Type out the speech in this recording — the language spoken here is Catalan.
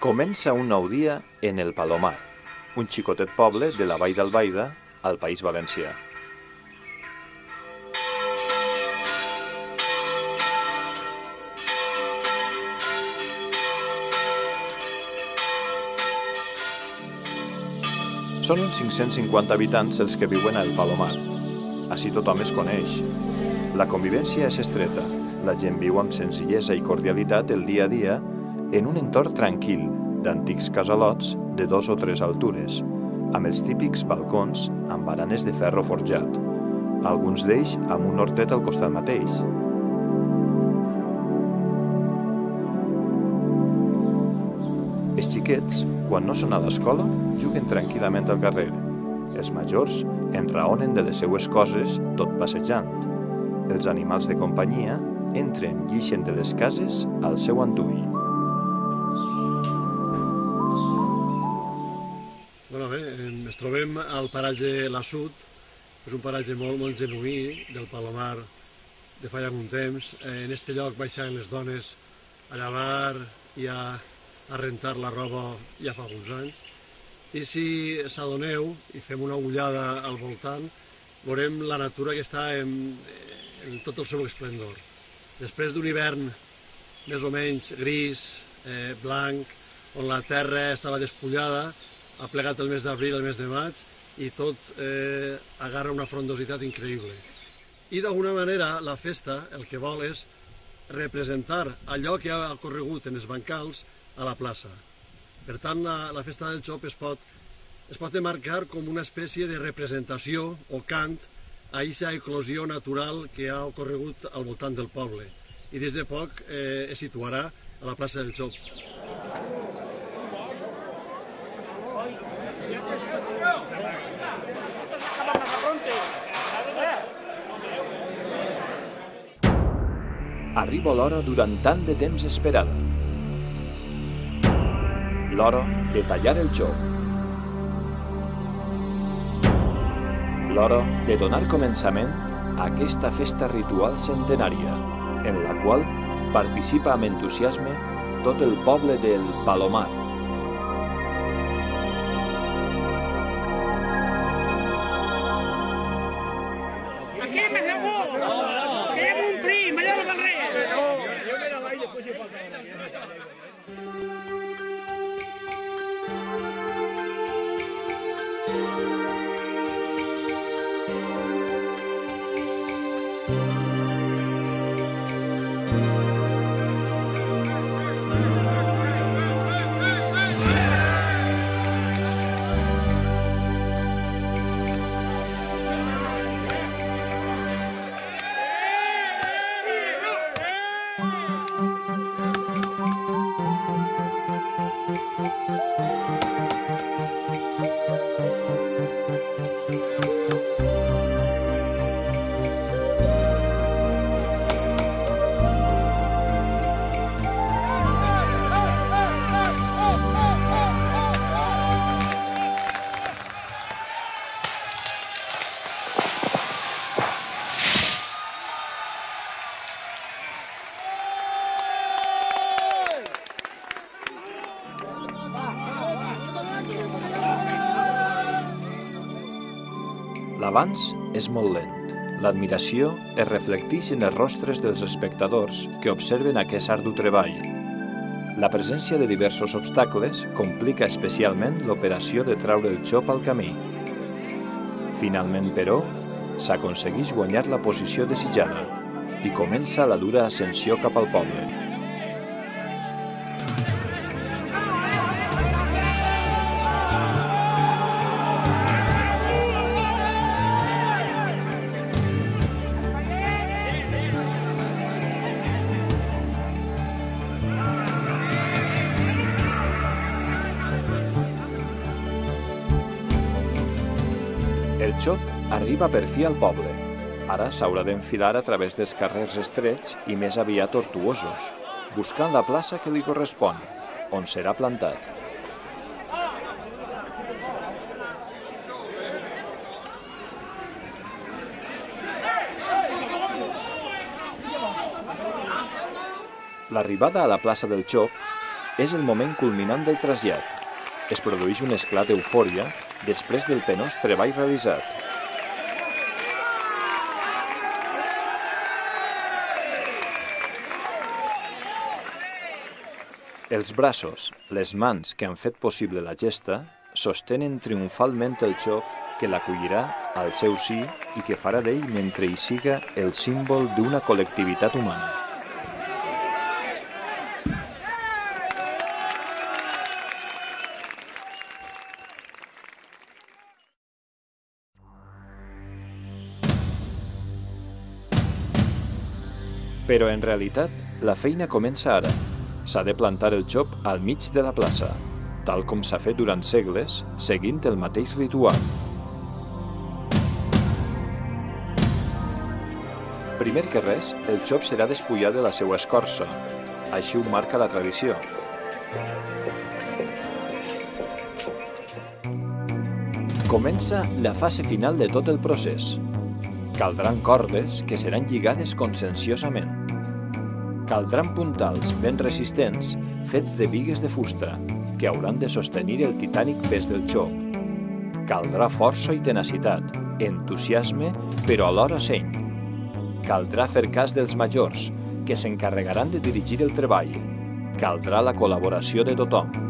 Comença un nou dia en el Palomar, un xicotet poble de la Vall d'Albaida, al País Valencià. Són uns 550 habitants els que viuen al Palomar. Així tothom es coneix. La convivència és estreta. La gent viu amb senzillesa i cordialitat el dia a dia en un entorn tranquil d'antics casalots de 2 o 3 altures, amb els típics balcons amb baranes de ferro forjat, alguns d'ells amb un hortet al costat mateix. Els xiquets, quan no són a l'escola, juguen tranquil·lament al carrer. Els majors enraonen de les seues coses tot passejant. Els animals de companyia entren i ixen de les cases al seu antull. Ens trobem al paratge Lassut, és un paratge molt genuí del Palomar de fa ja algun temps. En aquest lloc baixaven les dones a llevar i a rentar la roba ja fa alguns anys. I si s'adoneu i fem una ullada al voltant, veurem la natura que està en tot el seu esplendor. Després d'un hivern més o menys gris, blanc, on la terra estava despullada, ha plegat el mes d'abril, el mes de maig, i tot agarra una frondositat increïble. I d'alguna manera la festa el que vol és representar allò que ha ocorregut en els bancals a la plaça. Per tant, la festa del xop es pot enmarcar com una espècie de representació o cant a aquesta eclosió natural que ha ocorregut al voltant del poble. I des de poc es situarà a la plaça del xop. Arriba l'hora durant tant de temps esperada. L'hora de tallar el xop. L'hora de donar començament a aquesta festa ritual centenària, en la qual participa amb entusiasme tot el poble del Palomar. Aquí me debo! Queremos un primo, allá lo barré! L'avanç és molt lent. L'admiració es reflecteix en els rostres dels espectadors que observen aquest ardu treball. La presència de diversos obstacles complica especialment l'operació de traure el xop al camí. Finalment, però, s'aconsegueix guanyar la posició desitjada i comença la dura ascensió cap al poble. El xop arriba per fi al poble. Ara s'haurà d'enfilar a través dels carrers estrets i més aviat tortuosos, buscant la plaça que li correspon, on serà plantat. L'arribada a la plaça del Xop És el moment culminant del trasllat. Es produeix un esclat d'eufòria després del penós treball realitzat. Els braços, les mans que han fet possible la gesta, sostenen triomfalment el xop que l'acollirà al seu si i que farà d'ell mentre hi siga el símbol d'una col·lectivitat humana. Però en realitat, la feina comença ara. S'ha de plantar el xop al mig de la plaça, tal com s'ha fet durant segles, seguint el mateix ritual. Primer que res, el xop serà despullat de la seva escorça. Així ho marca la tradició. Comença la fase final de tot el procés. Caldran cordes que seran lligades conscienciosament. Caldran puntals ben resistents, fets de bigues de fusta, que hauran de sostenir el titànic pes del xop. Caldrà força i tenacitat, entusiasme, però alhora seny. Caldrà fer cas dels majors, que s'encarregaran de dirigir el treball. Caldrà la col·laboració de tothom.